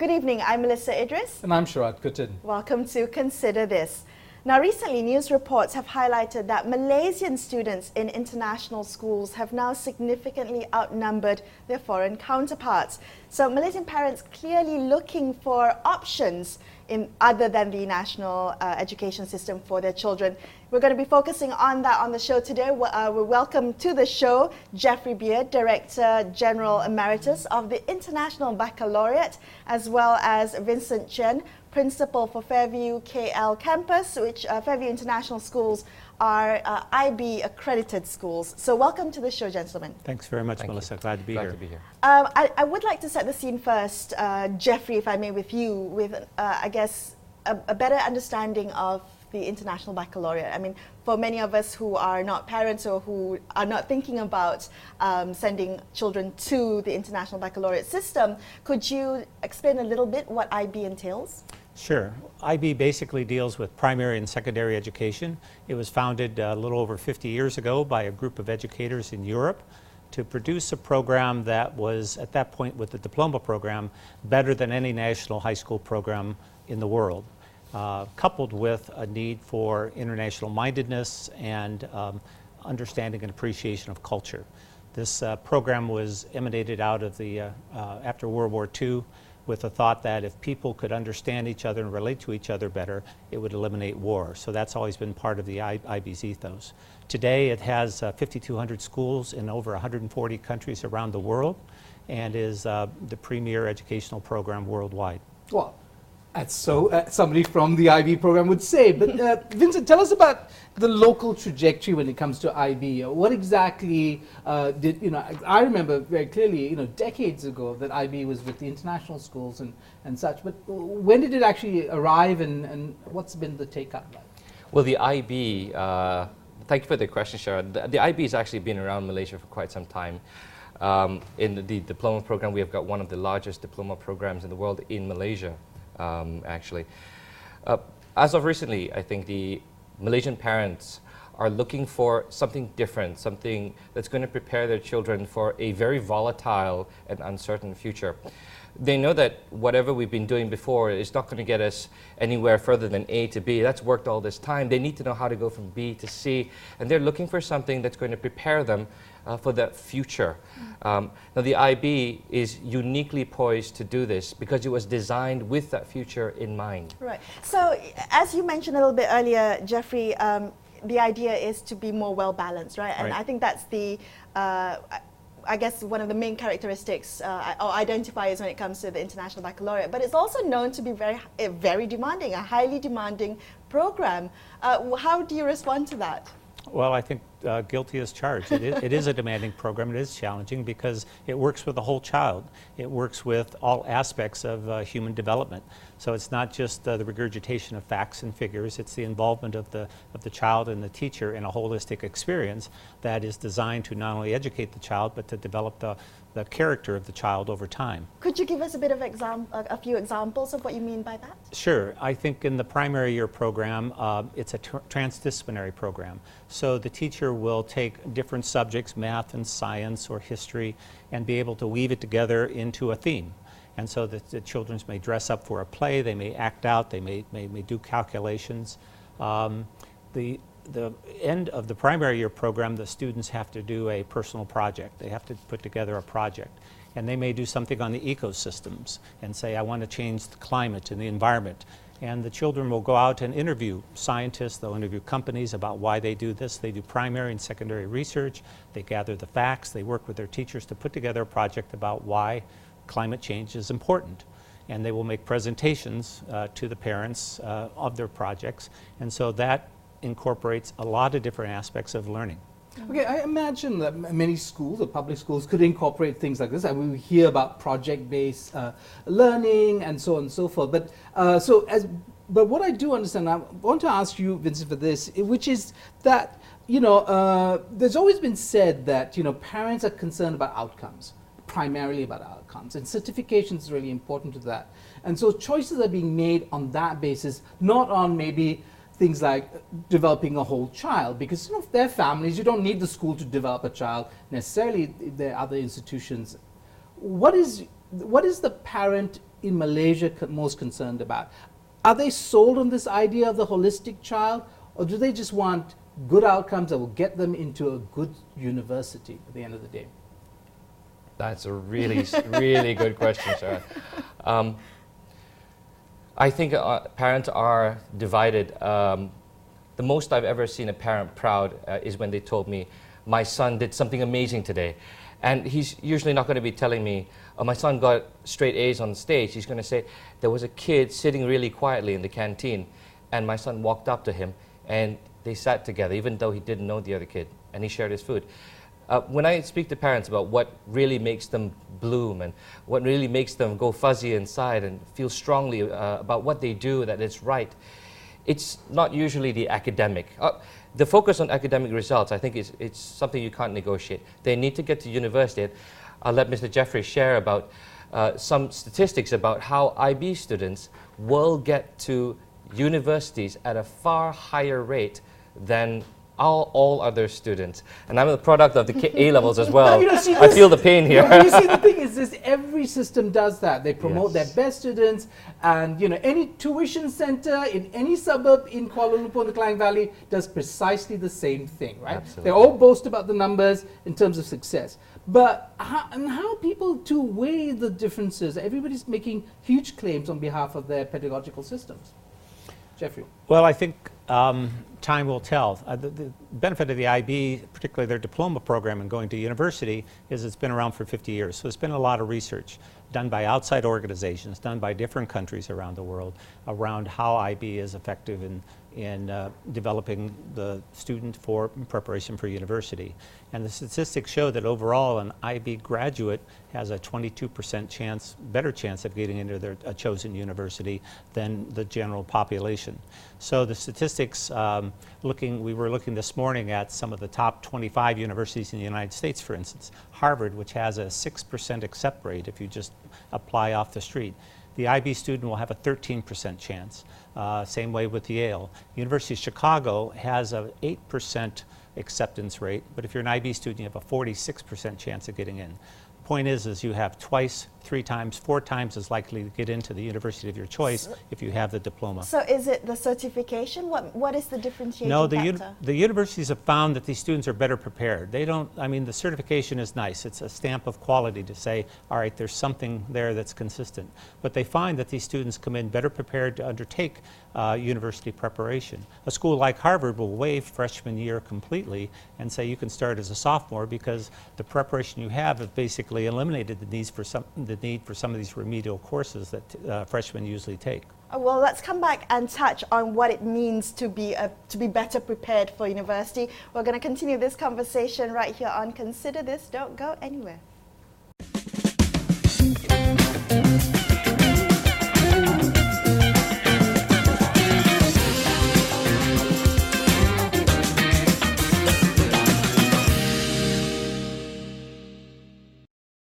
Good evening, I'm Melisa Idris. And I'm Sharaad Kuttan. Welcome to Consider This. Now, recently, news reports have highlighted that Malaysian students in international schools have now significantly outnumbered their foreign counterparts. So, Malaysian parents clearly looking for options in other than the national education system for their children. We're going to be focusing on that on the show today. We welcome to the show Jeffery Beard, Director General Emeritus of the International Baccalaureate, as well as Vincent Chian, Principal for Fairview Kl Campus, which Fairview International Schools are IB accredited schools. So welcome to the show, gentlemen. Thanks very much, Melisa. Glad to be here. I would like to set the scene first, Jeffery, if I may, with you, with I guess a better understanding of the International Baccalaureate. I mean, for many of us who are not parents or who are not thinking about sending children to the International Baccalaureate system, could you explain a little bit what IB entails? Sure. IB basically deals with primary and secondary education. It was founded a little over 50 years ago by a group of educators in Europe to produce a program that was, at that point with the diploma program, better than any national high school program in the world. Coupled with a need for international mindedness and understanding and appreciation of culture. This program was emanated out of the, after World War II, with the thought that if people could understand each other and relate to each other better, it would eliminate war. So that's always been part of the IB's ethos. Today it has 5,200 schools in over 140 countries around the world and is the premier educational program worldwide. Well, that's so somebody from the IB program would say. But Vincent, tell us about the local trajectory when it comes to IB. What exactly did, I remember very clearly, decades ago that IB was with the international schools and such. But when did it actually arrive and what's been the take-up like? Well, the IB, thank you for the question, Sharaad. The IB has actually been around Malaysia for quite some time. In the diploma program, we have got one of the largest diploma programs in the world in Malaysia. Actually. As of recently, I think the Malaysian parents are looking for something different, something that's going to prepare their children for a very volatile and uncertain future. They know that whatever we've been doing before is not going to get us anywhere further than A to B. That's worked all this time. They need to know how to go from B to C, and they're looking for something that's going to prepare them for the future. Now the IB is uniquely poised to do this because it was designed with that future in mind. Right. So as you mentioned a little bit earlier, Jeffery, the idea is to be more well-balanced, right? And I think that's the I guess one of the main characteristics or identifiers when it comes to the International Baccalaureate. But it's also known to be very demanding, a highly demanding program. How do you respond to that? Well, I think guilty as charged. It is a demanding program. It is challenging because it works with the whole child. It works with all aspects of human development. So it's not just the regurgitation of facts and figures. It's the involvement of the child and the teacher in a holistic experience that is designed to not only educate the child but to develop the character of the child over time. Could you give us a bit of a few examples of what you mean by that? Sure. I think in the primary year program, it's a transdisciplinary program. So the teacher will take different subjects, math and science or history, and be able to weave it together into a theme. And so the children may dress up for a play, they may act out, they may do calculations. The end of the primary year program, the students have to do a personal project. They have to put together a project. And they may do something on the ecosystems and say, I want to change the climate and the environment. And the children will go out and interview scientists, they'll interview companies about why they do this. They do primary and secondary research, they gather the facts, they work with their teachers to put together a project about why climate change is important. And they will make presentations to the parents of their projects. And so that incorporates a lot of different aspects of learning. Okay, I imagine that many schools or public schools could incorporate things like this. I mean, we hear about project-based learning and so on and so forth. But but what I do understand, I want to ask you, Vincent, for this, which is that there's always been said that parents are concerned about outcomes, primarily about outcomes, and certification is really important to that. And so choices are being made on that basis, not on maybe things like developing a whole child, because if they're families, you don't need the school to develop a child necessarily. There are other institutions. What is the parent in Malaysia most concerned about? Are they sold on this idea of the holistic child, or do they just want good outcomes that will get them into a good university at the end of the day? That's a really, really good question, Sharaad. I think parents are divided. The most I've ever seen a parent proud is when they told me, my son did something amazing today. And he's usually not going to be telling me, oh, my son got straight A's on stage. He's going to say, there was a kid sitting really quietly in the canteen, and my son walked up to him, and they sat together, even though he didn't know the other kid, and he shared his food. When I speak to parents about what really makes them bloom and what really makes them go fuzzy inside and feel strongly about what they do, that it's right, it's not usually the academic. The focus on academic results, I think, it's something you can't negotiate. They need to get to university. I'll let Mr. Jeffrey share about some statistics about how IB students will get to universities at a far higher rate than all other students. And I'm a product of the A-levels as well. I feel the pain here. You see, the thing is this, every system does that. They promote their best students, and any tuition center in any suburb in Kuala Lumpur and the Klang Valley does precisely the same thing, right? Absolutely. They all boast about the numbers in terms of success. But how people to weigh the differences? Everybody's making huge claims on behalf of their pedagogical systems. Jeffrey. Well, I think time will tell. The benefit of the IB, particularly their diploma program and going to university, is it's been around for 50 years. So there's been a lot of research done by outside organizations, done by different countries around the world, around how IB is effective in developing the student for preparation for university. And the statistics show that overall an IB graduate has a 22% better chance of getting into their chosen university than the general population. So the statistics, we were looking this morning at some of the top 25 universities in the United States, for instance. Harvard, which has a 6% accept rate if you just apply off the street. The IB student will have a 13% chance. Same way with Yale. University of Chicago has an 8% acceptance rate, but if you're an IB student, you have a 46% chance of getting in. Point is you have twice, 3 times, 4 times as likely to get into the university of your choice if you have the diploma. So is it the certification? What is the differentiating factor? The universities have found that these students are better prepared. They don't, the certification is nice. It's a stamp of quality to say, all right, there's something there that's consistent. But they find that these students come in better prepared to undertake university preparation. A school like Harvard will waive freshman year completely and say you can start as a sophomore because the preparation you have basically eliminated the need for some of these remedial courses that freshmen usually take. Well, let's come back and touch on what it means to be better prepared for university. We're going to continue this conversation right here on Consider This. Don't go anywhere.